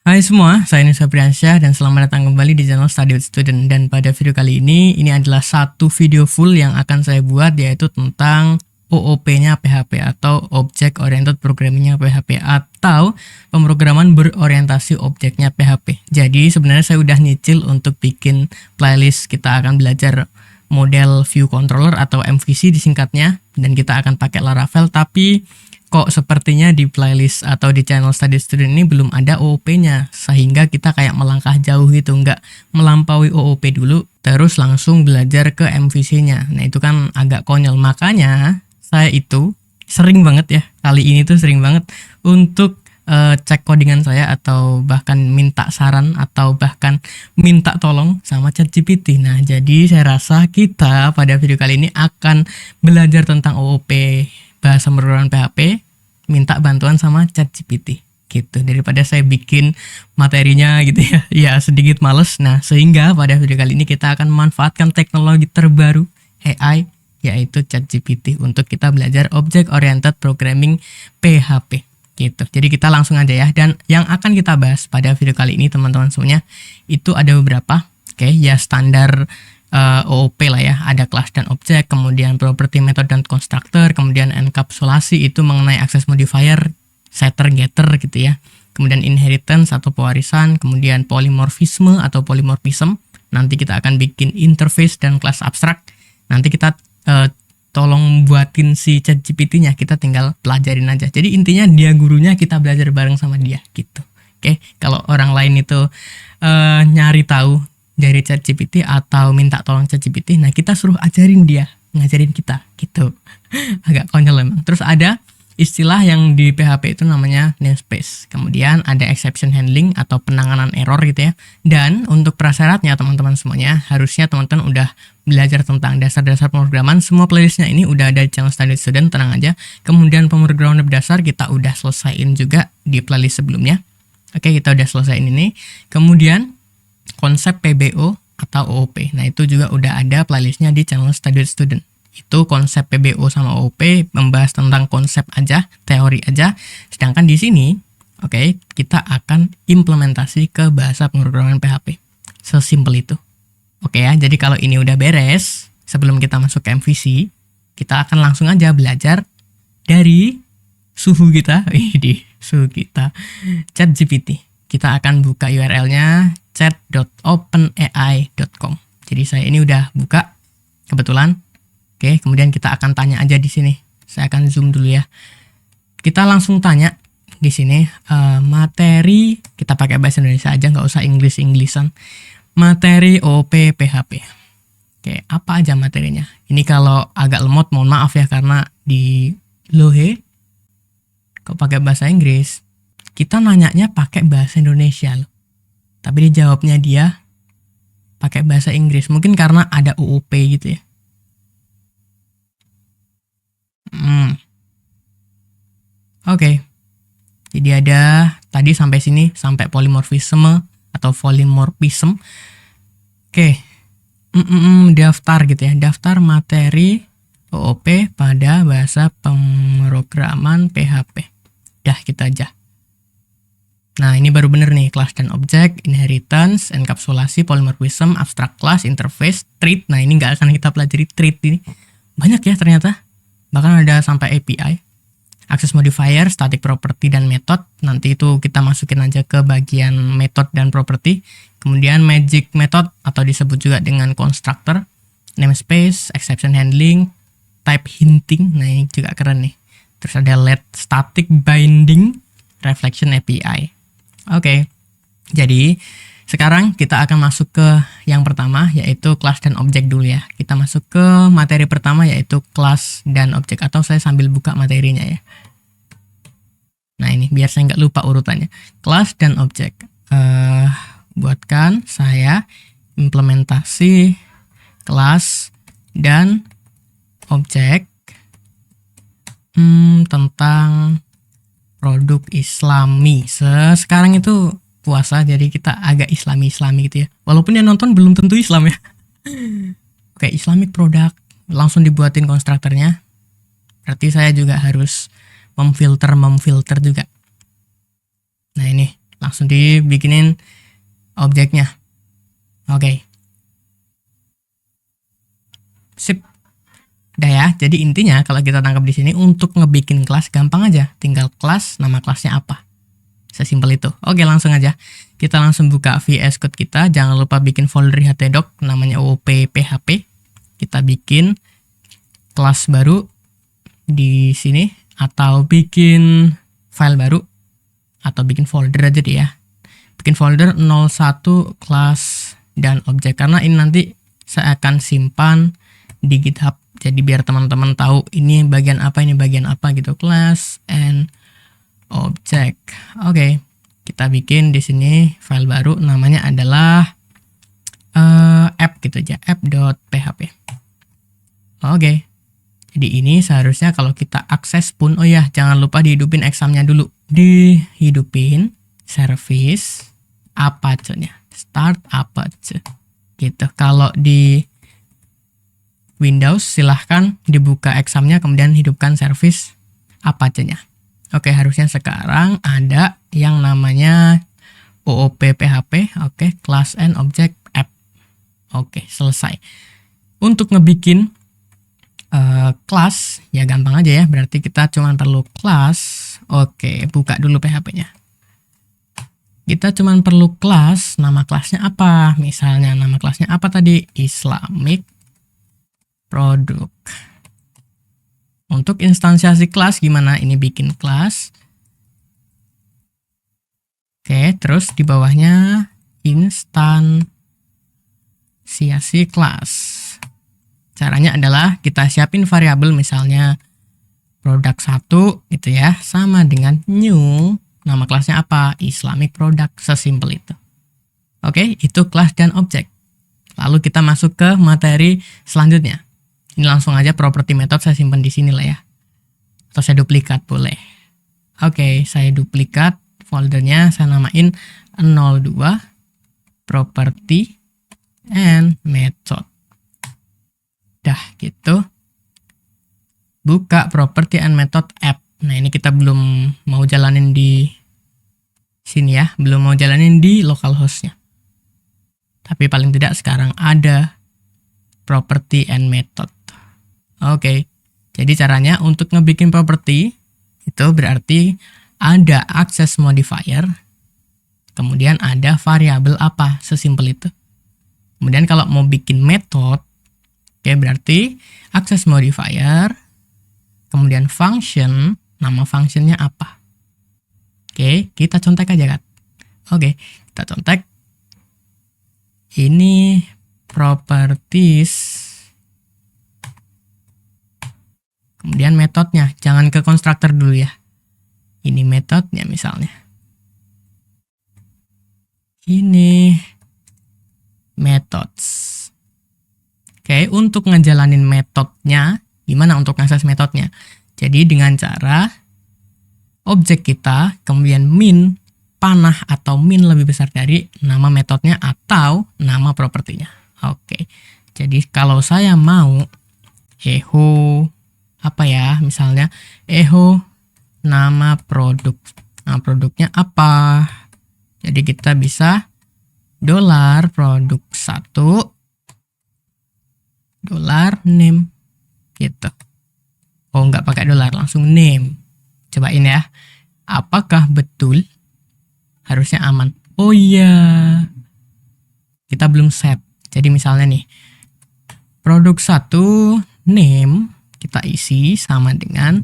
Hai semua, saya Nisa Priyansyah dan selamat datang kembali di channel Study with Student. Dan pada video kali ini adalah satu video full yang akan saya buat, yaitu tentang OOP-nya PHP atau Object Oriented Programming-nya PHP atau pemrograman berorientasi objeknya PHP. Jadi sebenarnya saya udah nyicil untuk bikin playlist. Kita akan belajar model view controller atau MVC disingkatnya, dan kita akan pakai Laravel, tapi kok sepertinya di playlist atau di channel Study Student ini belum ada OOP-nya, sehingga kita kayak melangkah jauh gitu, nggak melampaui OOP dulu terus langsung belajar ke MVC-nya. Nah itu kan agak konyol, makanya saya itu sering banget ya, kali ini tuh sering banget untuk cek codingan saya atau bahkan minta saran atau bahkan minta tolong sama ChatGPT. Nah, jadi saya rasa kita pada video kali ini akan belajar tentang OOP bahasa pemrograman PHP, minta bantuan sama ChatGPT gitu, daripada saya bikin materinya gitu ya. Ya sedikit males. Nah, sehingga pada video kali ini kita akan memanfaatkan teknologi terbaru AI, yaitu ChatGPT, untuk kita belajar Object Oriented Programming PHP gitu. Jadi kita langsung aja ya. Dan yang akan kita bahas pada video kali ini teman-teman semuanya itu ada beberapa. Oke, ya standar OOP lah ya. Ada class dan objek, kemudian property, method dan constructor, kemudian enkapsulasi itu mengenai access modifier, setter, getter gitu ya. Kemudian inheritance atau pewarisan, kemudian polymorphisme atau polymorphism. Nanti kita akan bikin interface dan class abstract. Nanti kita tolong buatin si ChatGPT-nya, kita tinggal pelajarin aja. Jadi intinya dia gurunya, kita belajar bareng sama dia gitu. Oke, kalau orang lain itu nyari tahu dari ChatGPT atau minta tolong ChatGPT, nah kita suruh ajarin dia, ngajarin kita gitu. Agak konyol emang. Terus ada istilah yang di PHP itu namanya namespace. Kemudian ada exception handling atau penanganan error gitu ya. Dan untuk prasyaratnya teman-teman semuanya, harusnya teman-teman udah belajar tentang dasar-dasar pemrograman. Semua playlistnya ini udah ada di channel Study Student, tenang aja. Kemudian pemrograman dasar kita udah selesaiin juga di playlist sebelumnya. Oke, kita udah selesaiin ini. Kemudian konsep PBO atau OOP. Nah, itu juga udah ada playlistnya di channel Study Student. Itu konsep PBO sama OOP membahas tentang konsep aja, teori aja. Sedangkan di sini, oke, kita akan implementasi ke bahasa pemrograman PHP. Sesimpel itu. Oke ya, jadi kalau ini udah beres, sebelum kita masuk ke MVC, kita akan langsung aja belajar dari suhu kita, ChatGPT. Kita akan buka URL-nya chat.openai.com. Jadi saya ini udah buka kebetulan. Oke, kemudian kita akan tanya aja di sini. Saya akan zoom dulu ya. Kita langsung tanya di sini materi, kita pakai bahasa Indonesia aja, nggak usah English-Englishan. Materi OOP PHP. Oke, apa aja materinya? Ini kalau agak lemot mohon maaf ya, karena di Lohe kok pakai bahasa Inggris. Kita nanyanya pakai bahasa Indonesia loh. Tapi dijawabnya dia pakai bahasa Inggris. Mungkin karena ada OOP gitu ya. Oke. Jadi ada tadi sampai sini, sampai polymorphism atau polymorphism. Oke. Daftar gitu ya. Daftar materi OOP pada bahasa pemrograman PHP. Dah gitu aja. Nah, ini baru bener nih, class dan object, inheritance, enkapsulasi, polymorphism, abstract class, interface, treat. Nah, ini nggak akan kita pelajari treat ini. Banyak ya ternyata. Bahkan ada sampai API. Access modifier, static property, dan method. Nanti itu kita masukin aja ke bagian method dan property. Kemudian magic method atau disebut juga dengan constructor, namespace, exception handling, type hinting. Nah, ini juga keren nih. Terus ada let static binding, reflection API. Oke, jadi sekarang kita akan masuk ke yang pertama, yaitu kelas dan objek dulu ya. Kita masuk ke materi pertama, yaitu kelas dan objek. Atau saya sambil buka materinya ya. Nah ini, biar saya nggak lupa urutannya. Kelas dan objek. Buatkan saya implementasi kelas dan objek tentang produk Islami. Sekarang itu puasa, jadi kita agak Islami gitu ya. Walaupun yang nonton belum tentu Islam ya. Oke, Islamic product. Langsung dibuatin konstruktornya. Berarti saya juga harus memfilter juga. Nah ini, langsung dibikinin objeknya. Oke. Sip. Udah ya. Jadi intinya kalau kita tangkap di sini untuk ngebikin kelas gampang aja. Tinggal kelas, nama kelasnya apa. Sesimpel itu. Oke, langsung aja. Kita langsung buka VS Code kita. Jangan lupa bikin folder di htdoc namanya OOP-PHP. Kita bikin kelas baru di sini atau bikin file baru atau bikin folder aja deh ya. Bikin folder 01 kelas dan objek karena ini nanti saya akan simpan di GitHub. Jadi biar teman-teman tahu ini bagian apa gitu. Class and object. Oke, kita bikin di sini file baru namanya adalah app gitu aja, app.php. Oke. Jadi ini seharusnya kalau kita akses pun, oh ya jangan lupa dihidupin examnya dulu. Dihidupin service Apache-nya. Start Apache. Gitu. Kalau di Windows silahkan dibuka examnya kemudian hidupkan service Apache-nya. Oke, harusnya sekarang ada yang namanya OOP-PHP. Oke, class and object app. Oke, selesai. Untuk ngebikin kelas ya gampang aja ya. Berarti kita cuma perlu kelas. Oke, buka dulu PHP-nya. Kita cuma perlu kelas. Nama kelasnya apa? Misalnya nama kelasnya apa tadi? Islamic Product. Untuk instansiasi kelas gimana? Ini bikin kelas. Oke, terus di bawahnya instansiasi kelas. Caranya adalah kita siapin variabel misalnya produk 1 gitu ya, sama dengan new, nama kelasnya apa? Islamic Product, sesimpel itu. Oke, itu kelas dan objek. Lalu kita masuk ke materi selanjutnya. Ini langsung aja property method saya simpan di sini lah ya. Atau saya duplikat boleh. Oke, saya duplikat foldernya, saya namain 02 property and method. Dah gitu. Buka property and method app. Nah, ini kita belum mau jalanin di sini ya, belum mau jalanin di localhost-nya. Tapi paling tidak sekarang ada property and method. Oke, jadi caranya untuk ngebikin property itu berarti ada access modifier, kemudian ada variabel apa, sesimpel itu. Kemudian kalau mau bikin method, oke berarti access modifier, kemudian function, nama functionnya apa. Oke, kita contek aja kan. Oke, kita contek. Ini properties. Kemudian metodenya, jangan ke constructor dulu ya. Ini metodenya misalnya. Ini methods. Oke, untuk ngejalanin metodenya, gimana untuk ngakses metodenya? Jadi dengan cara objek kita, kemudian min, panah atau min lebih besar dari nama metodenya atau nama propertinya. Oke, jadi kalau saya mau echo apa ya, misalnya echo nama produk. Nah, produknya apa? Jadi kita bisa $ produk 1 $name gitu. Oh, nggak pakai dolar, langsung name. Cobain ya. Apakah betul? Harusnya aman. Oh iya. Kita belum set. Jadi misalnya nih, produk 1 name kita isi sama dengan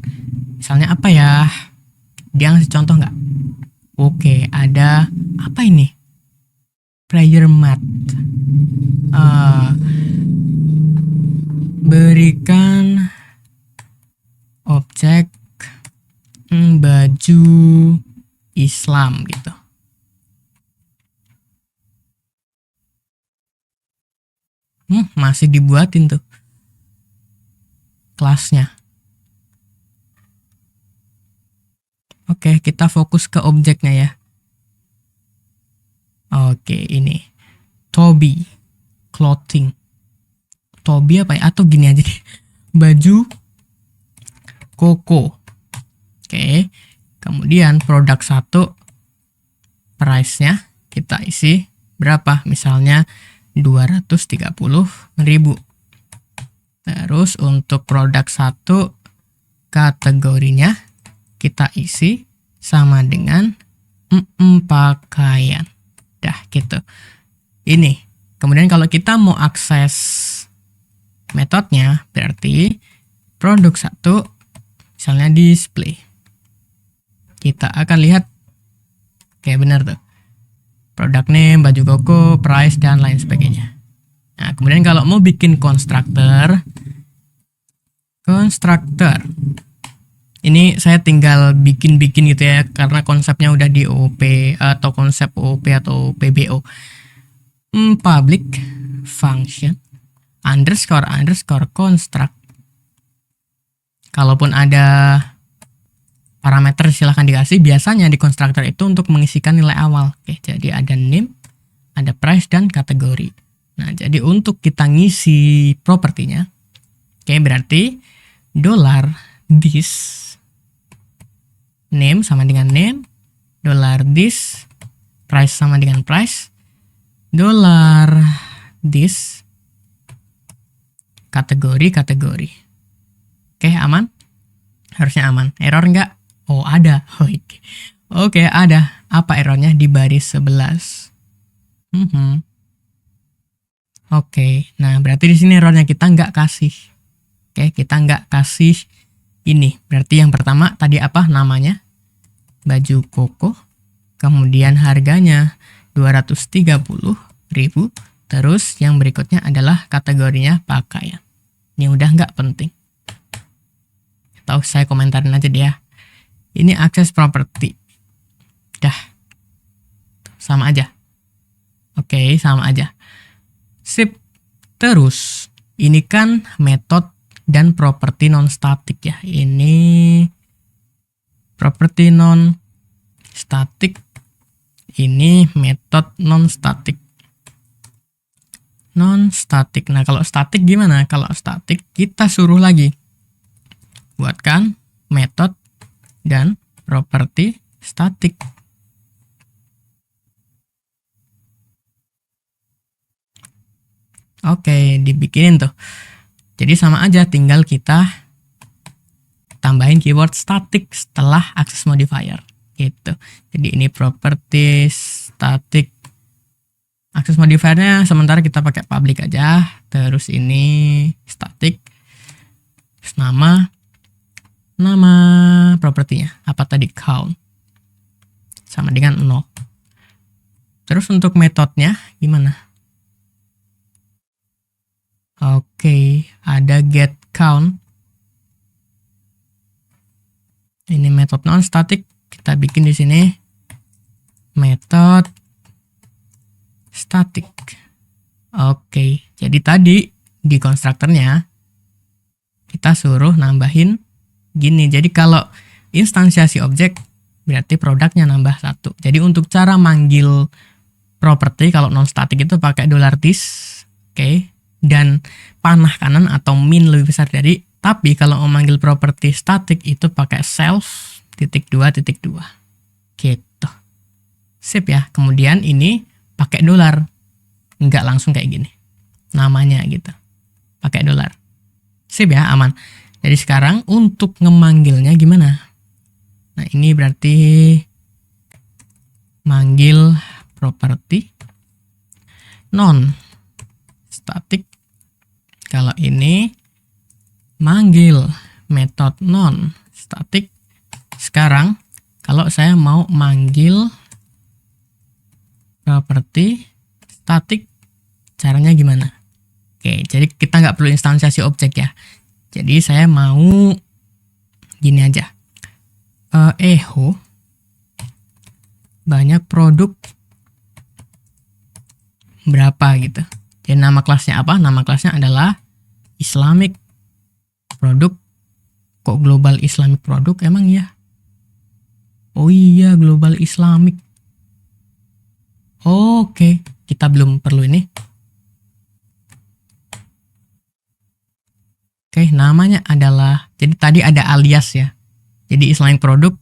misalnya apa ya? Dia ngasih contoh nggak? Oke, ada apa ini? Prayer mat. Berikan objek baju Islam gitu. Masih dibuatin tuh kelasnya. Oke, kita fokus ke objeknya ya. Oke, ini Toby clothing. Toby apa ya? Atau gini aja deh. Baju koko. Oke. Kemudian produk 1 price-nya kita isi berapa? Misalnya 230.000. Terus untuk produk 1 kategorinya kita isi sama dengan pakaian. Dah gitu. Ini. Kemudian kalau kita mau akses metodenya, berarti produk 1 misalnya display. Kita akan lihat kayak benar tuh. Produk name, baju koko, price, dan lain sebagainya. Nah, kemudian kalau mau bikin konstruktor, ini saya tinggal bikin-bikin gitu ya, karena konsepnya udah di OOP atau konsep OOP atau PBO. Public function underscore construct. Kalaupun ada parameter silahkan dikasih. Biasanya di konstruktor itu untuk mengisikan nilai awal. Oke, jadi ada name, ada price, dan kategori. Nah, jadi untuk kita ngisi propertinya, oke, berarti $this name sama dengan name, $this price sama dengan price, $this kategori. Oke, aman? Harusnya aman. Error nggak? Oh, ada. Oke, ada. Apa errornya? Di baris 11. Oke, nah berarti di sini errornya kita nggak kasih. Oke, kita nggak kasih ini. Berarti yang pertama tadi apa namanya? Baju koko. Kemudian harganya 230.000. Terus yang berikutnya adalah kategorinya pakaian. Ini udah nggak penting. Atau saya komentarin aja dia. Ini akses properti. Dah. Sama aja. Oke, sama aja. Sip. Terus, ini kan metode dan properti non-static ya. Ini properti non-static. Ini metode non-static. Non-static. Nah, kalau static gimana? Kalau static, kita suruh lagi. Buatkan metode dan properti static. Oke, dibikinin tuh. Jadi sama aja, tinggal kita tambahin keyword static setelah access modifier gitu. Jadi ini property static. Access modifiernya sementara kita pakai public aja. Terus ini static. Terus nama propertinya apa tadi? Count sama dengan 0. Terus untuk metodenya gimana? Oke, ada get count. Ini metode non static, kita bikin di sini metode static. Oke, jadi tadi di konstruktornya kita suruh nambahin gini. Jadi kalau instansiasi objek berarti produknya nambah 1. Jadi untuk cara manggil properti kalau non static itu pakai $this. Oke. Dan panah kanan atau min lebih besar dari. Tapi kalau mau manggil properti static itu pakai self .2.2 gitu. Sip ya. Kemudian ini pakai $. Nggak langsung kayak gini namanya gitu, pakai $. Sip ya, aman. Jadi sekarang untuk ngemanggilnya gimana? Nah, ini berarti manggil properti non static. Kalau ini manggil metode non static. Sekarang kalau saya mau manggil properti static, caranya gimana? Oke, jadi kita nggak perlu instansiasi objek ya. Jadi saya mau gini aja. Echo banyak produk berapa gitu. Jadi nama kelasnya apa? Nama kelasnya adalah Islamic produk. Kok global Islamic produk emang ya? Oh iya, global Islamic. Oke, kita belum perlu ini. Oke, namanya adalah, jadi tadi ada alias ya. Jadi Islamic produk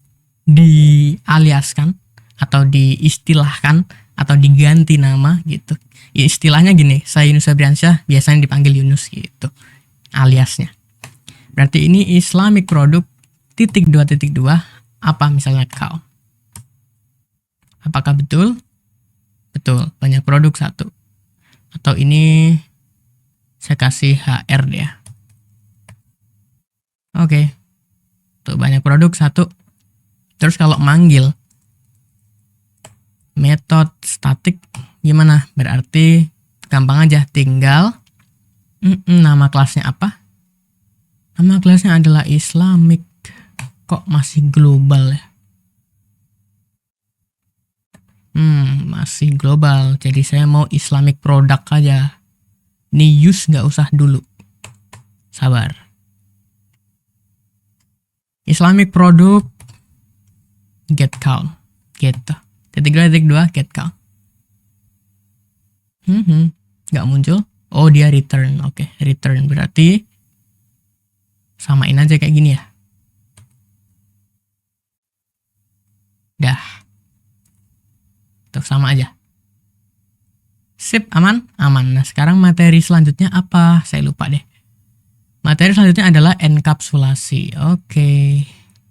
dialiaskan atau diistilahkan atau diganti nama gitu. Ya, istilahnya gini, saya Yunus Febriansyah biasanya dipanggil Yunus gitu aliasnya. Berarti ini Islamic product titik 2.2 apa misalnya kau. Apakah betul? Betul, banyak produk satu. Atau ini saya kasih HR dia. Oke. Tuh banyak produk satu. Terus kalau manggil metode statik gimana? Berarti gampang aja, tinggal nama kelasnya apa? Nama kelasnya adalah Islamic. Kok masih global ya? Masih global. Jadi saya mau Islamic product aja. Ini use nggak usah dulu. Sabar. Islamic product get count. Gitu. Titik 2 get count. Nggak muncul. Oh, dia return. Oke, return berarti samain aja kayak gini ya. Dah. Tuh, sama aja. Sip, aman? Aman. Nah, sekarang materi selanjutnya apa? Saya lupa deh. Materi selanjutnya adalah enkapsulasi. Oke.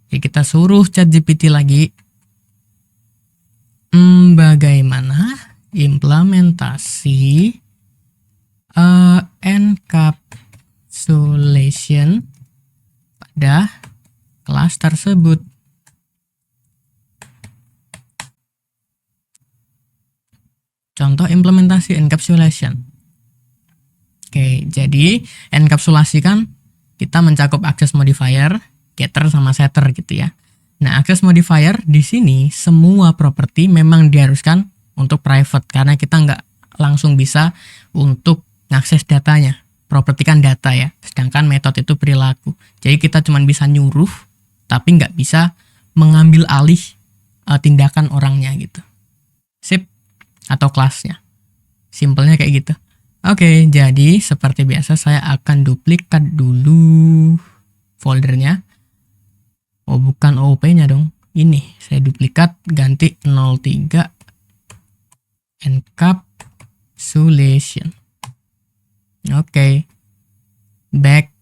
Jadi kita suruh ChatGPT lagi. Bagaimana implementasi encapsulation pada kelas tersebut? Contoh implementasi encapsulation. Oke, jadi enkapsulasi kan kita mencakup access modifier, getter sama setter gitu ya. Nah, access modifier di sini semua properti memang diharuskan untuk private karena kita nggak langsung bisa untuk ngakses datanya. Properti kan data ya, sedangkan metode itu perilaku. Jadi kita cuma bisa nyuruh, tapi nggak bisa mengambil alih tindakan orangnya gitu. Sip. Atau kelasnya. Simpelnya kayak gitu. Oke, jadi seperti biasa saya akan duplikat dulu foldernya. Oh, bukan OOP-nya dong. Ini, saya duplikat, ganti 03 encapsulation. Oke. Back,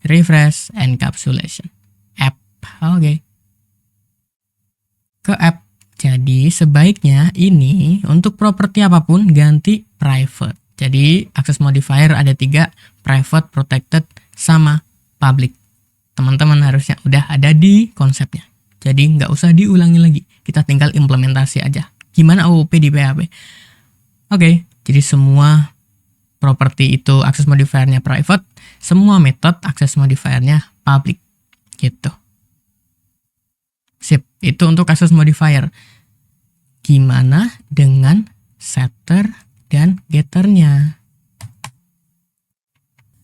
refresh, encapsulation. App. Oke. Ke app. Jadi sebaiknya ini untuk properti apapun ganti private. Jadi access modifier ada 3, private, protected, sama public. Teman-teman harusnya udah ada di konsepnya. Jadi nggak usah diulangi lagi. Kita tinggal implementasi aja. Gimana OOP di PHP? Oke, jadi semua properti itu access modifiernya private, semua method access modifiernya public. Gitu. Sip, itu untuk access modifier. Gimana dengan setter dan getternya?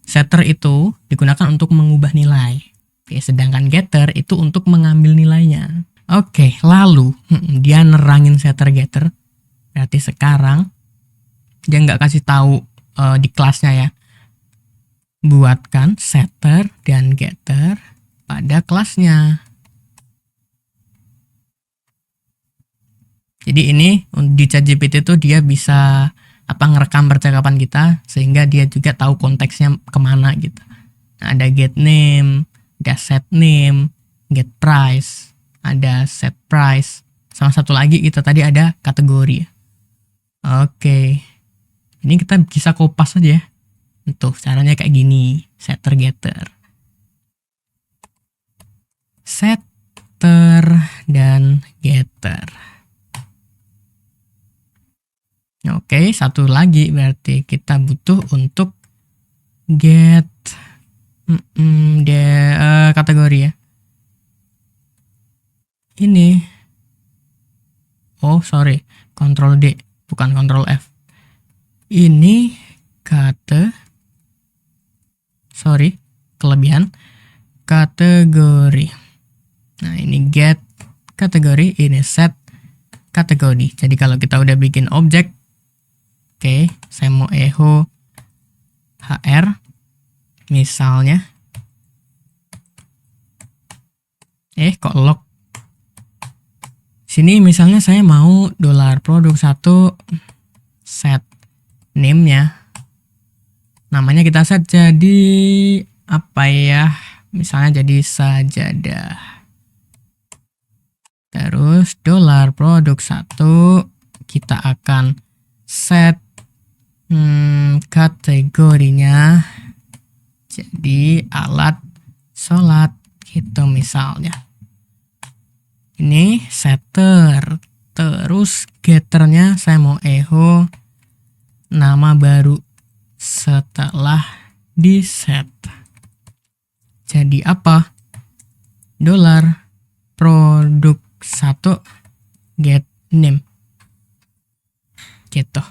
Setter itu digunakan untuk mengubah nilai. Oke, sedangkan getter itu untuk mengambil nilainya. Oke, lalu dia nerangin setter getter. Berarti sekarang dia nggak kasih tahu di kelasnya ya. Buatkan setter dan getter pada kelasnya. Jadi ini di ChatGPT itu dia bisa ngerekam percakapan kita sehingga dia juga tahu konteksnya kemana gitu. Nah, ada get name, ada set name, get price, ada set price, sama satu lagi kita tadi ada kategori. Oke, ini kita bisa kopas aja ya. Tuh caranya kayak gini, setter getter, setter dan getter. Oke, satu lagi berarti kita butuh untuk get kategori ya. Ini. Oh, sorry. Ctrl D, bukan Ctrl F. Ini kelebihan kategori. Nah, ini get kategori, ini set kategori. Jadi kalau kita udah bikin objek, oke, saya mau echo HR misalnya. Kok lock Sini misalnya saya mau dolar produk 1 set name-nya. Namanya kita set jadi apa ya? Misalnya jadi sajadah. Terus dolar produk 1 kita akan set kategorinya jadi alat sholat gitu misalnya. Ini setter. Terus getternya saya mau echo nama baru setelah di set. Jadi apa? Dolar produk 1 get name. Gitu.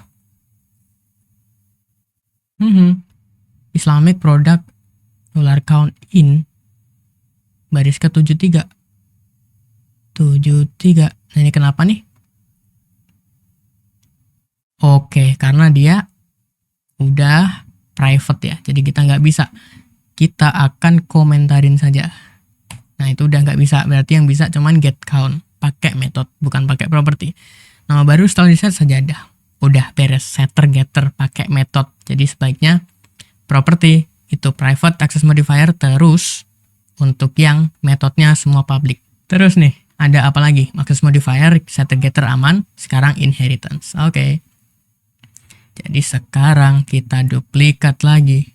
Islamic product dollar count in baris ke 73. Nah ini kenapa nih? Oke, karena dia udah private ya, jadi kita nggak bisa. Kita akan komentarin saja. Nah itu udah nggak bisa, berarti yang bisa cuman get count pakai method, bukan pakai property. Nama baru setelah di set sajadah. Udah beres, setter getter pakai method. Jadi sebaiknya property itu private access modifier, terus untuk yang metodenya semua public. Terus nih ada apa lagi? Access modifier setter getter aman. Sekarang inheritance. Oke. Jadi sekarang kita duplikat lagi.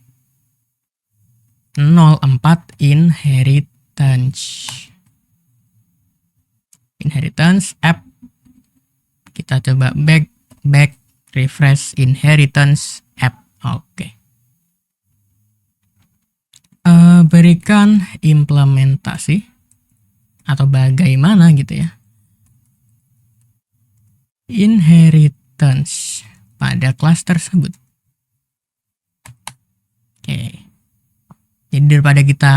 04 inheritance. Inheritance app. Kita coba back refresh inheritance app. Oke. Berikan implementasi atau bagaimana gitu ya. Inheritance pada kelas tersebut. Oke. Jadi daripada kita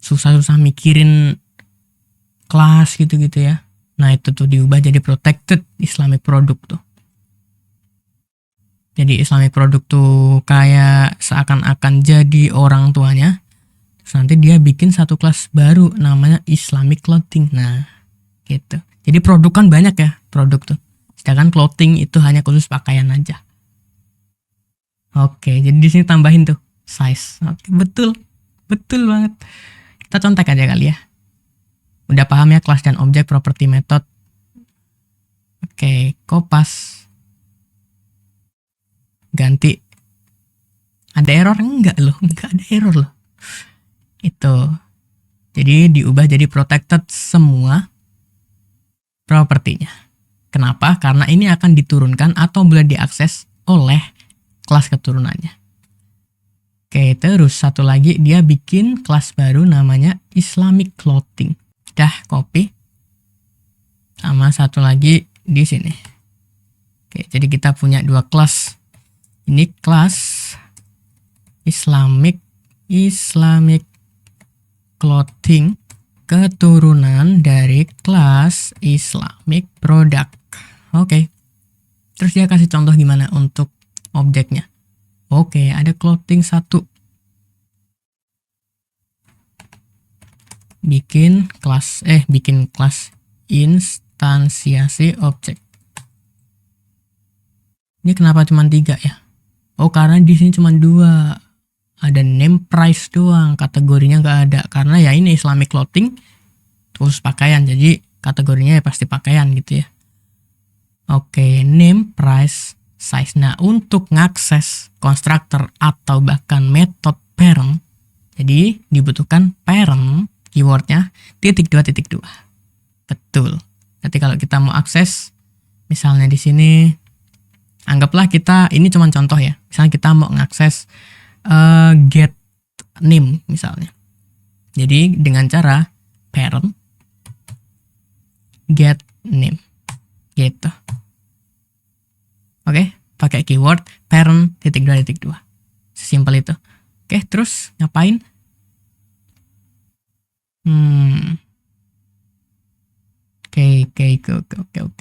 susah-susah mikirin kelas gitu-gitu ya. Nah itu tuh diubah jadi protected Islamic product tuh. Jadi Islamic product tuh kayak seakan-akan jadi orang tuanya. Terus nanti dia bikin satu kelas baru namanya Islamic clothing. Nah gitu. Jadi produk kan banyak ya produk tuh. Sedangkan clothing itu hanya khusus pakaian aja. Oke, jadi di sini tambahin tuh size. Oke, betul banget. Kita contek aja kali ya. Udah paham ya kelas dan objek property method. Oke, kopas. Ganti. Ada error enggak loh? Enggak ada error loh. Itu. Jadi diubah jadi protected semua propertinya. Kenapa? Karena ini akan diturunkan atau boleh diakses oleh kelas keturunannya. Oke, terus satu lagi dia bikin kelas baru namanya Islamic clothing. Dah copy. Sama satu lagi di sini. Oke, jadi kita punya dua kelas. Ini kelas Islamic clothing keturunan dari kelas Islamic product. Oke. Terus dia kasih contoh gimana untuk objeknya. Oke, ada clothing 1. Bikin kelas instansiasi objek. Ini kenapa cuma 3 ya? Oh, karena di sini cuma 2. Ada name price doang, kategorinya nggak ada. Karena ya ini Islamic clothing terus pakaian, jadi kategorinya ya pasti pakaian gitu ya. Oke, name price size. Nah, untuk ngakses constructor atau bahkan method parent, jadi dibutuhkan parent keywordnya .2.2. Betul. Nanti kalau kita mau akses, misalnya di sini, anggaplah kita, ini cuma contoh ya. Misalnya kita mau ngakses get name misalnya. Jadi dengan cara parent get name gitu. Oke, pakai keyword parent .2.2. Sesimpel itu. Oke, terus ngapain?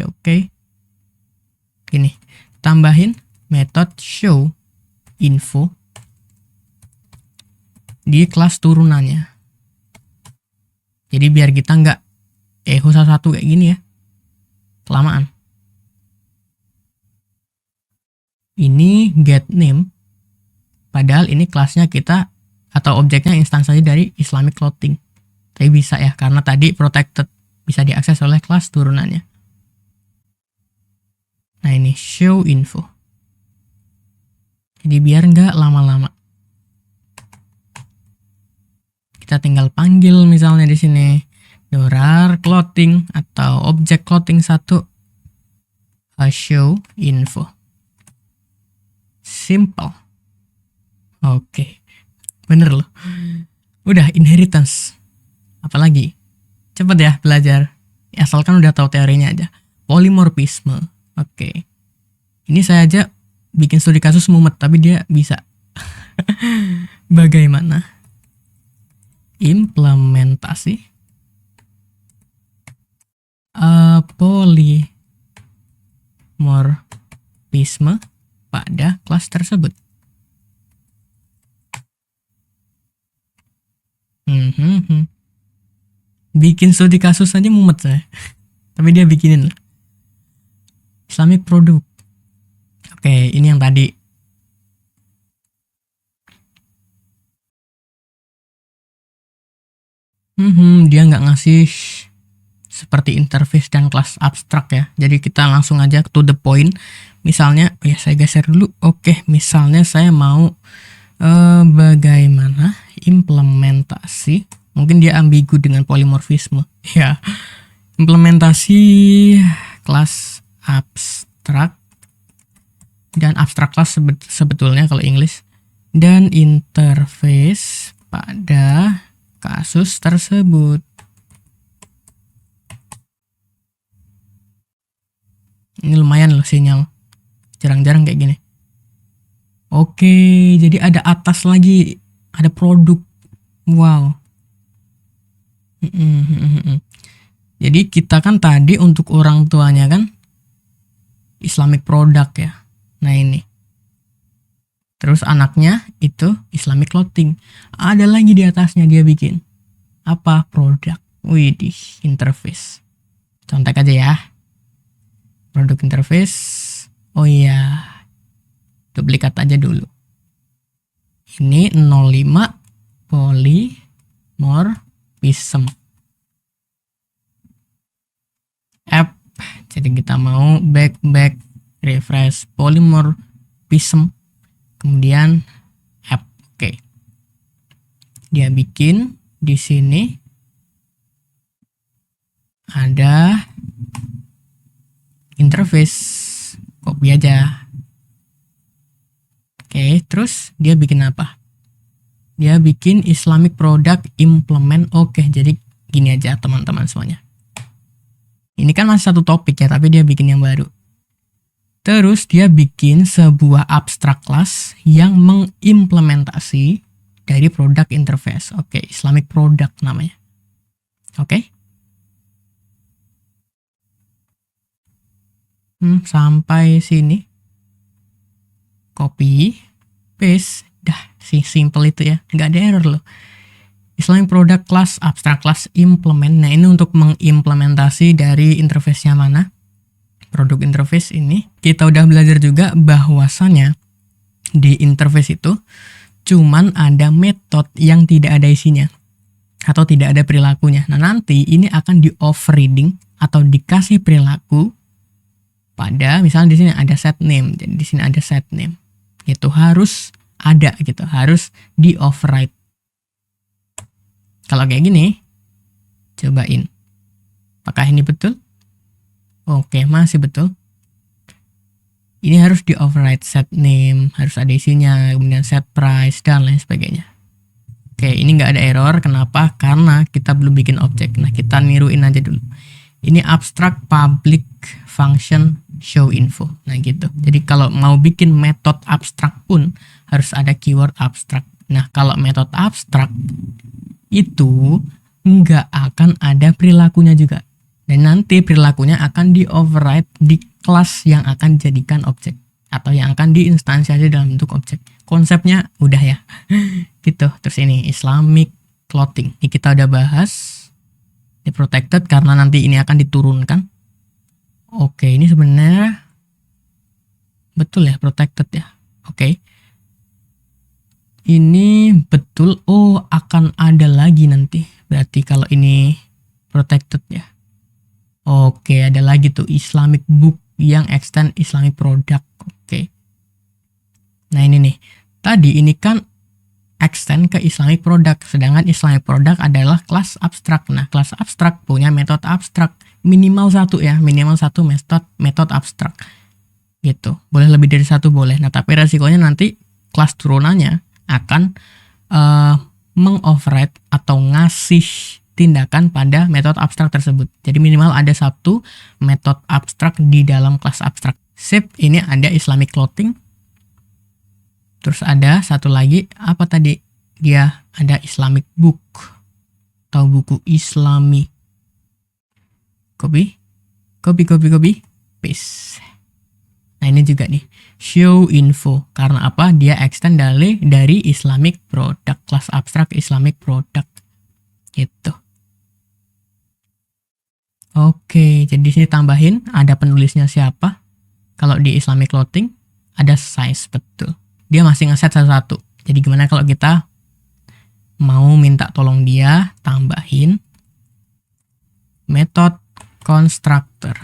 Oke. Gini, tambahin method show info di kelas turunannya. Jadi biar kita nggak echo satu-satu kayak gini ya. Kelamaan. Ini get name. Padahal ini kelasnya kita atau objeknya instansinya dari Islamic Clothing. Tapi bisa ya, karena tadi protected. Bisa diakses oleh kelas turunannya. Nah ini show info. Jadi biar nggak lama-lama. Kita tinggal panggil misalnya di sini dorar clothing atau objek clothing 1 show info. Simple. Oke. Bener loh. Udah inheritance. Apalagi? Cepet ya belajar. Asalkan udah tahu teorinya aja. Polymorphisme. Oke. Ini saya aja bikin studi kasus mumet, tapi dia bisa. Bagaimana? Implementasi polymorphisme pada kelas tersebut. Bikin studi kasus aja mumet saya. Tapi dia bikinin. Islamic product. Oke, ini yang tadi. Dia nggak ngasih seperti interface dan kelas abstrak ya. Jadi kita langsung aja to the point. Misalnya, ya saya geser dulu. Oke, misalnya saya mau bagaimana implementasi. Mungkin dia ambigu dengan polymorphisme. Ya, implementasi kelas abstrak dan abstrak kelas sebetulnya kalau English dan interface pada kasus tersebut. Ini lumayan loh sinyal. Jarang-jarang kayak gini. Oke, jadi ada atas lagi, ada produk. Wow. Jadi kita kan tadi untuk orang tuanya kan Islamic product ya. Nah ini. Terus anaknya itu Islamic clothing. Ada lagi di atasnya dia bikin. Apa? Produk. Widih, interface. Contek aja ya. Produk interface. Oh iya. Duplikat aja dulu. Ini 05 polymorphism. App. Jadi kita mau back refresh polymorphism. Kemudian app. Oke. Dia bikin di sini ada interface. Copy aja. Oke, terus dia bikin apa? Dia bikin Islamic product implement. Oke, jadi gini aja teman-teman semuanya. Ini kan masih satu topik ya, tapi dia bikin yang baru. Terus dia bikin sebuah abstrak class yang mengimplementasi dari product interface. Oke, Islamic product namanya. Oke. Sampai sini. Copy, paste. Dah, simple itu ya. Nggak ada error loh. Islamic product class, abstract class, implement. Nah, ini untuk mengimplementasi dari interface-nya mana? Produk interface ini. Kita udah belajar juga bahwasannya di interface itu cuman ada metode yang tidak ada isinya atau tidak ada perilakunya. Nah, nanti ini akan di overriding atau dikasih perilaku pada misalnya di sini ada set name. Jadi di sini ada set name. Itu harus ada gitu, harus di override. Kalau kayak gini, cobain. Apakah ini betul? Oke, masih betul. Ini harus di override set name, harus ada isinya, kemudian set price, dan lain sebagainya. Oke, ini nggak ada error. Kenapa? Karena kita belum bikin objek. Nah, kita niruin aja dulu. Ini abstract public function show info. Nah, gitu. Jadi kalau mau bikin metode abstrak pun harus ada keyword abstract. Nah, kalau metode abstrak itu nggak akan ada perilakunya juga. Dan nanti perilakunya akan di override di kelas yang akan dijadikan objek. Atau yang akan diinstansiasi dalam bentuk objek. Konsepnya udah ya. Gitu. Terus ini Islamic clothing. Ini kita udah bahas. Di protected karena nanti ini akan diturunkan Oke, ini sebenarnya betul ya, protected ya. Oke. Ini betul. Oh, akan ada lagi nanti. Berarti kalau ini protected ya. Oke, ada lagi tuh Islamic book yang extend Islamic product. Oke. Nah, ini nih. Tadi ini kan extend ke Islamic product, sedangkan Islamic product adalah kelas abstrak. Nah, kelas abstrak punya metode abstrak. Minimal satu ya, minimal satu metode abstrak. Gitu. Boleh lebih dari satu boleh. Nah, tapi resikonya nanti kelas turunannya akan mengoverride atau ngasih tindakan pada metode abstrak tersebut. Jadi minimal ada satu metode abstrak di dalam kelas abstrak. Sip, ini ada Islamic clothing. Terus ada satu lagi, apa tadi? Dia ada Islamic book atau buku Islami. Copy, paste. Nah, ini juga nih, show info. Karena apa? Dia extend dari Islamic product, kelas abstrak Islamic product. Gitu. Oke, jadi di sini tambahin ada penulisnya siapa. Kalau di Islamic clothing ada size, betul. Dia masih ngeset satu-satu. Jadi gimana kalau kita mau minta tolong dia tambahin method constructor.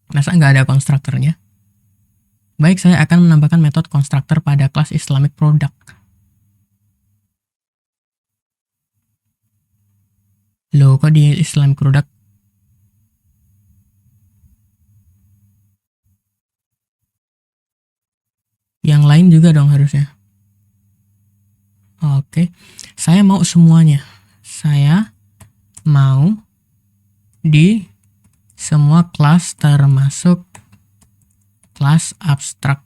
Masa nggak ada konstruktornya? Baik, saya akan menambahkan metode constructor pada kelas Islamic product. Loh, kok di Islamic product? Yang lain juga dong harusnya. Oke, saya mau semuanya. Saya mau di semua kelas termasuk kelas abstrak.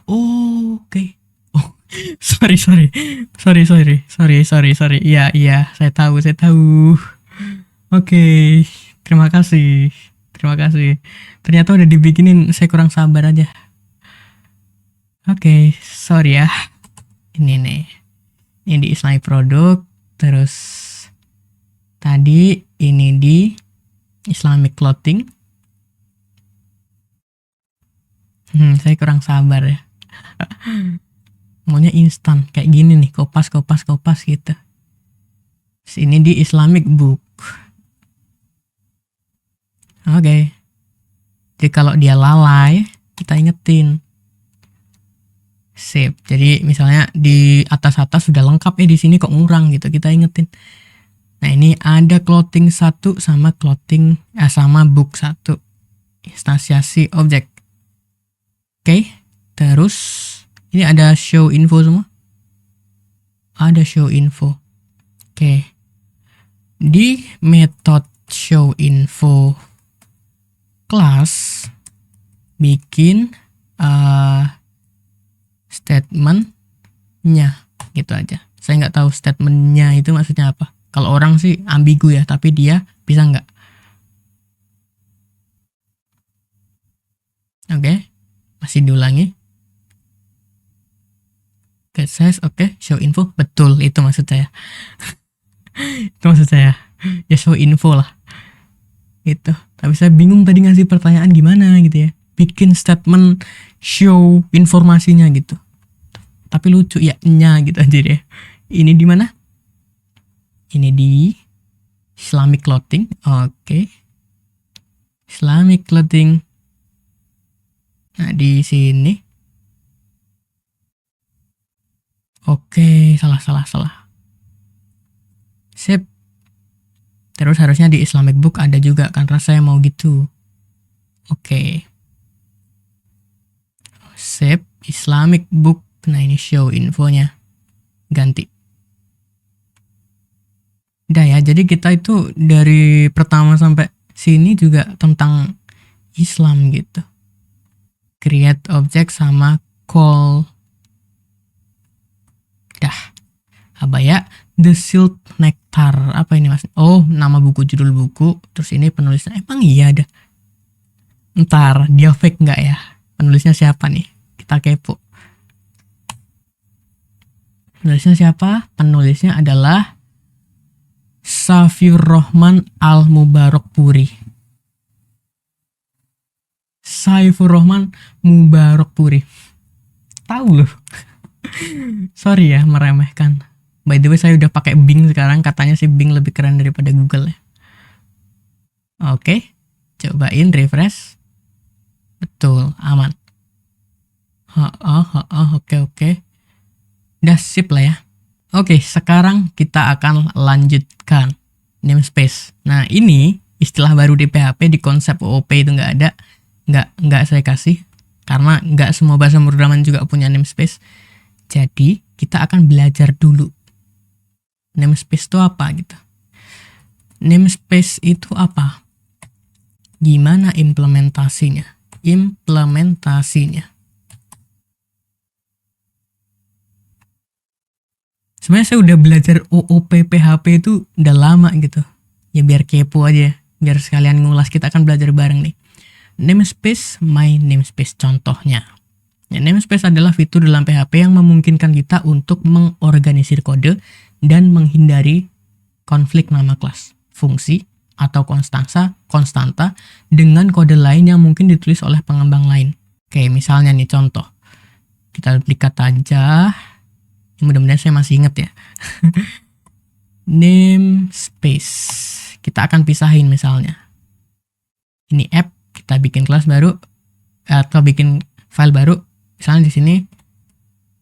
Oh, oke. Oh, sorry. Iya, saya tahu. Oke, terima kasih. Ternyata udah dibikinin, saya kurang sabar aja. Oke, sorry ya. Ini nih. Ini di Islamic product, terus tadi ini di Islamic clothing. Saya kurang sabar ya. Maunya instan kayak gini nih, kopas gitu. Terus ini di Islamic book. Oke. Jadi kalau dia lalai, kita ingetin. Sip. Jadi misalnya di atas sudah lengkap di sini kok ngurang gitu, kita ingetin. Nah, ini ada clothing 1 sama sama book 1. Instansiasi objek. Oke. Terus ini ada show info semua. Ada show info. Oke. Di method show info class bikin statementnya gitu aja. Saya nggak tahu statementnya itu maksudnya apa. Kalau orang sih ambigu ya, tapi dia bisa nggak? Oke, masih diulangi. Get size, oke. Show info, betul, itu maksud saya. Ya show info lah. Gitu. Tapi saya bingung tadi ngasih pertanyaan gimana gitu ya. Bikin statement show informasinya gitu. Tapi lucu ya, nya gitu aja deh. Ini di mana? Ini di Islamic clothing. Oke. Islamic clothing. Nah, di sini. Oke, salah. Sip. Terus harusnya di Islamic book ada juga, karena saya mau gitu. Oke. Sip, Islamic book. Nah, ini show infonya. Ganti. Udah ya, jadi kita itu dari pertama sampai sini juga tentang Islam gitu. Create object sama call. Dah. Apa ya? The Silk Nectar. Apa ini mas? Oh, nama buku, judul buku. Terus ini penulisnya. Emang iya ada? Ntar, dia fake nggak ya? Penulisnya siapa nih? Kita kepo. Penulisnya siapa? Penulisnya adalah Safiur Rahman Al-Mubarakpuri. Saifur Rahman Mubarakpuri. Tahu loh. Sorry ya meremehkan. By the way, saya udah pakai Bing sekarang. Katanya sih Bing lebih keren daripada Google ya. Oke, cobain refresh. Betul, aman. Oke. Udah sip lah ya. Oke, sekarang kita akan lanjutkan namespace. Nah, ini istilah baru di PHP, di konsep OOP itu nggak ada. Nggak saya kasih. Karena nggak semua bahasa pemrograman juga punya namespace. Jadi, kita akan belajar dulu. Namespace itu apa gitu. Namespace itu apa? Gimana implementasinya? Sebenarnya saya udah belajar OOP PHP itu udah lama gitu. Ya biar kepo aja. Biar sekalian ngulas, kita akan belajar bareng nih. Namespace, my namespace contohnya. Ya, namespace adalah fitur dalam PHP yang memungkinkan kita untuk mengorganisir kode dan menghindari konflik nama kelas, fungsi, atau konstanta dengan kode lain yang mungkin ditulis oleh pengembang lain. Oke, misalnya nih contoh. Kita duplikat aja. Mudah-mudahan saya masih ingat ya. Namespace. Kita akan pisahin misalnya. Ini app, kita bikin kelas baru atau bikin file baru. Misalnya di sini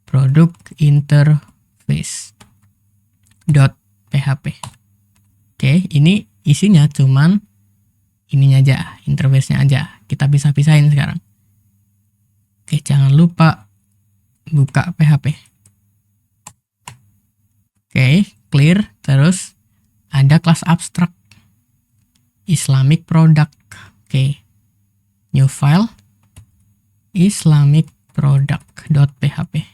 product interface.php. Oke, ini isinya cuman ininya aja, interface-nya aja. Kita pisah-pisahin sekarang. Oke, jangan lupa buka PHP. Oke, clear. Terus ada kelas abstrak Islamic product. Oke, new file Islamic product.php.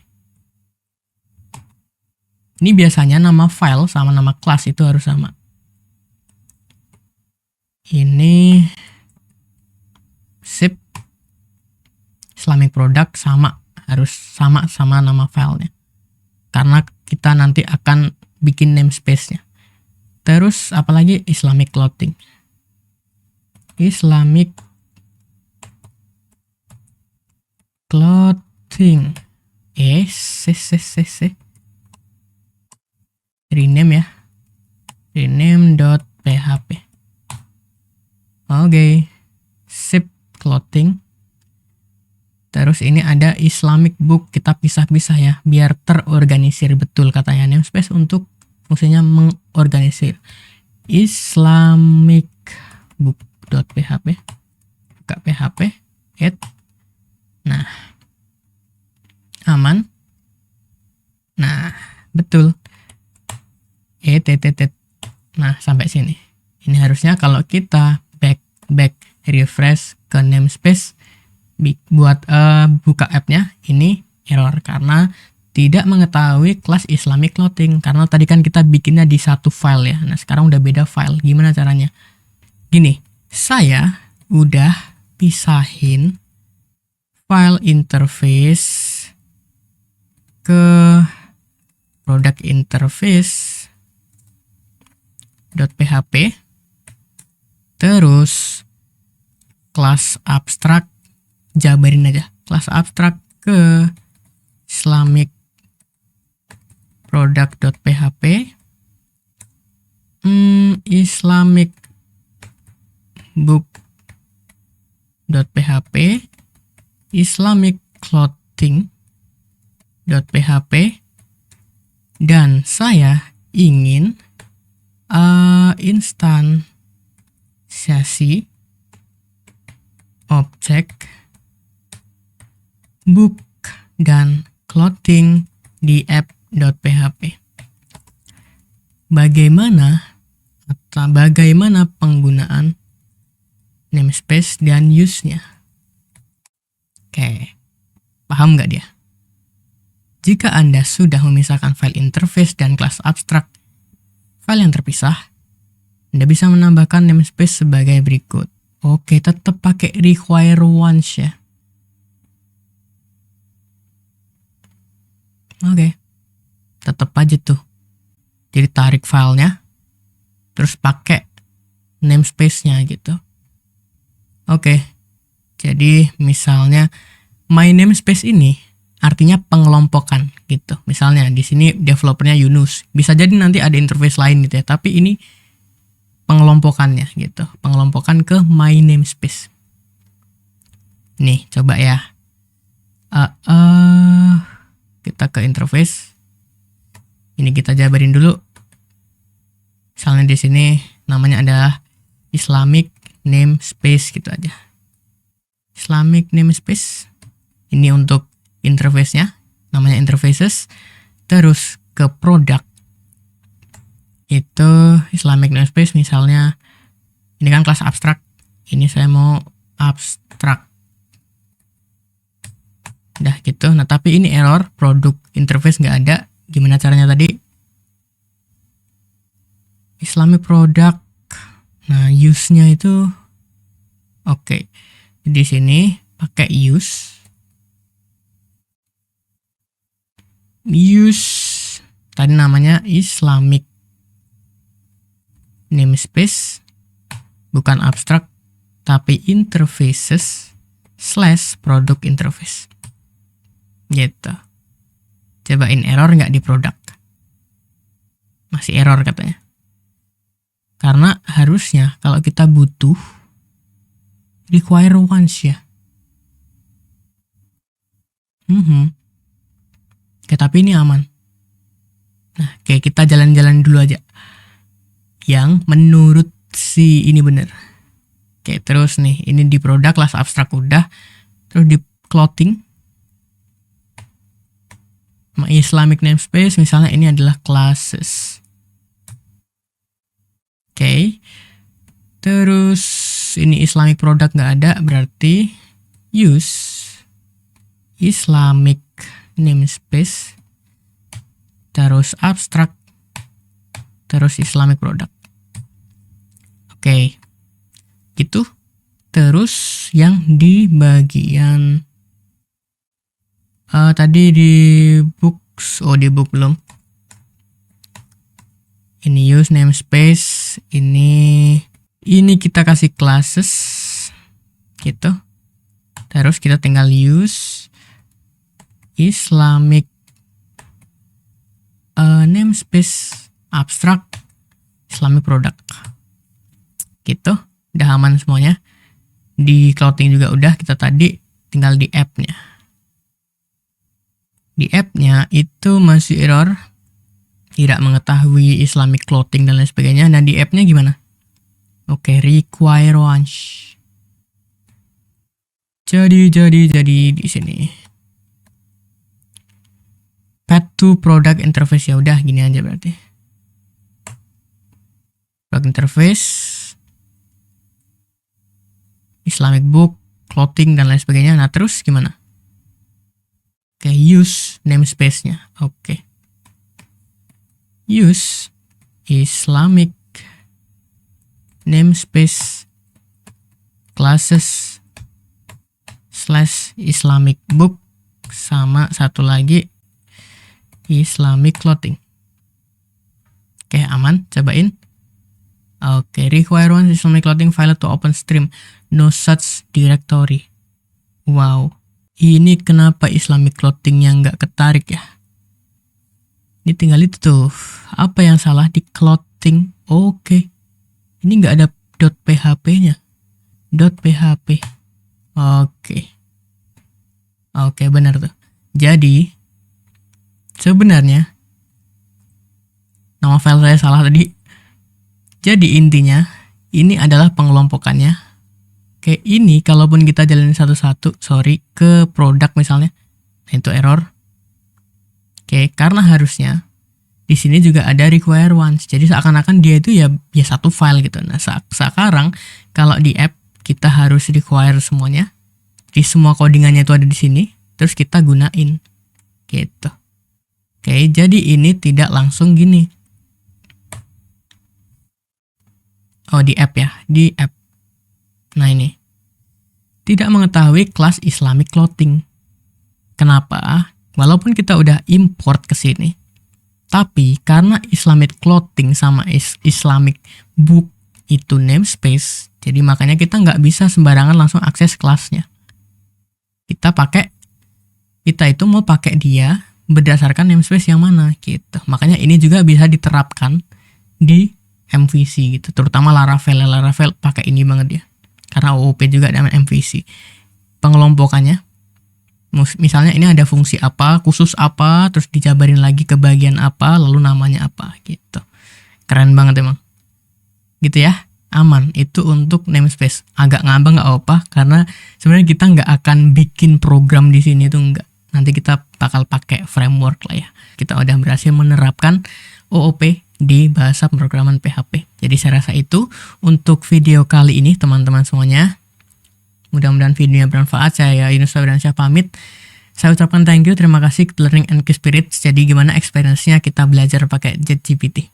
Ini biasanya nama file sama nama kelas itu harus sama. Ini sip Islamic product harus sama nama filenya. Karena kita nanti akan bikin namespace-nya. Terus apalagi Islamic clothing. Islamic clothing. Rename ya. Rename.php. Oke. Sip clothing. Terus ini ada Islamic book, kita pisah-pisah ya, biar terorganisir betul katanya. Namespace untuk fungsinya mengorganisir. Islamic book.php. Buka PHP, add. Nah, aman. Nah, betul. Nah, sampai sini. Ini harusnya kalau kita back refresh ke namespace, buat buka app-nya, ini error karena tidak mengetahui kelas Islamic clothing. Karena tadi kan kita bikinnya di satu file ya. Nah, sekarang udah beda file. Gimana caranya? Gini, saya udah pisahin file interface ke product interface.php. Terus kelas abstrak jabarin aja, kelas abstrak ke Islamic product.php, Islamic book.php, Islamic clothing.php, dan saya ingin instansiasi objek book dan clothing di app.php. Bagaimana penggunaan namespace dan use-nya? Oke, paham nggak dia? Jika Anda sudah memisahkan file interface dan kelas abstrak, file yang terpisah, Anda bisa menambahkan namespace sebagai berikut. Oke, tetap pakai require once ya. Oke, tetap aja tuh. Jadi tarik filenya, terus pakai namespace-nya gitu. Oke. Jadi misalnya my namespace ini artinya pengelompokan gitu. Misalnya di sini developernya Yunus. Bisa jadi nanti ada interface lain gitu ya, tapi ini pengelompokannya gitu. Pengelompokan ke my namespace. Nih, coba ya. Kita ke interface. Ini kita jabarin dulu. Misalnya di sini namanya adalah Islamic namespace gitu aja. Islamic namespace. Ini untuk interface-nya, namanya interfaces. Terus ke product. Itu Islamic namespace misalnya. Ini kan kelas abstrak. Ini saya mau abstrak. Udah gitu. Nah tapi ini error. Produk interface nggak ada. Gimana caranya tadi? Islamic product. Nah use-nya itu. Oke. Di sini pakai use tadi namanya Islamic namespace, bukan abstrak tapi interfaces / product interface gitu. Cobain error nggak di product, masih error katanya, karena harusnya kalau kita butuh require once ya. Oke, tapi ini aman. Nah, kayak kita jalan-jalan dulu aja. Yang menurut si ini bener. Oke, terus nih, ini di produk kelas abstrak udah. Terus di clothing. Islamic namespace, misalnya ini adalah classes. Oke. Terus ini Islamic product nggak ada, berarti use Islamic namespace, terus abstract, terus Islamic product. Oke, gitu. Terus yang di bagian tadi di books, di book belum. Ini use namespace, ini kita kasih classes gitu. Terus kita tinggal use Islamic namespace abstract Islamic product gitu. Udah aman semuanya. Di clothing juga udah, kita tadi tinggal di app-nya. Di app-nya itu masih error, tidak mengetahui Islamic clothing dan lain sebagainya. Nah di app-nya gimana? Oke, require once. Jadi di sini. Path to product interface, ya udah gini aja berarti. Product interface, Islamic book, clothing dan lain sebagainya. Nah terus gimana? Oke, use namespace-nya. Oke. Use Islamic namespace classes / Islamic book sama satu lagi Islamic clothing. Oke, aman, cobain. Oke, require one Islamic clothing file to open stream, no such directory. Wow, ini kenapa Islamic clothing yang nggak ketarik ya? Ini tinggal itu tuh, apa yang salah di clothing? Oke, ini nggak ada .php-nya. .php. Oke, benar tuh. Jadi sebenarnya nama file saya salah tadi. Jadi intinya ini adalah pengelompokannya. Oke, ini kalaupun kita jalanin satu-satu, ke produk misalnya, nah itu error. Oke, karena harusnya di sini juga ada require once. Jadi seakan-akan dia itu ya satu file gitu. Nah, sekarang kalau di app kita harus require semuanya. Di semua codingannya itu ada di sini, terus kita gunain. Gitu. Oke, jadi ini tidak langsung gini. Di app ya, di app. Nah ini. Tidak mengetahui kelas Islamic clothing. Kenapa? Walaupun kita udah import ke sini, Tapi karena Islamic clothing sama Islamic book itu namespace, jadi makanya kita nggak bisa sembarangan langsung akses kelasnya. Kita itu mau pakai dia berdasarkan namespace yang mana gitu. Makanya ini juga bisa diterapkan di MVC gitu, terutama Laravel. Laravel pakai ini banget ya, karena OOP juga dengan MVC. Pengelompokannya, misalnya ini ada fungsi apa, khusus apa, terus dijabarin lagi ke bagian apa, lalu namanya apa gitu. Keren banget emang. Gitu ya, aman. Itu untuk namespace. Agak ngambang nggak apa, karena sebenarnya kita nggak akan bikin program di sini tuh nggak. Nanti kita bakal pakai framework lah ya. Kita udah berhasil menerapkan OOP di bahasa pemrograman PHP. Jadi saya rasa itu untuk video kali ini teman-teman semuanya. Mudah-mudahan videonya bermanfaat. Saya Yunus Fabriansyah pamit. Saya ucapkan thank you, terima kasih, Learning and Spirits. Jadi gimana experience-nya kita belajar pakai ChatGPT.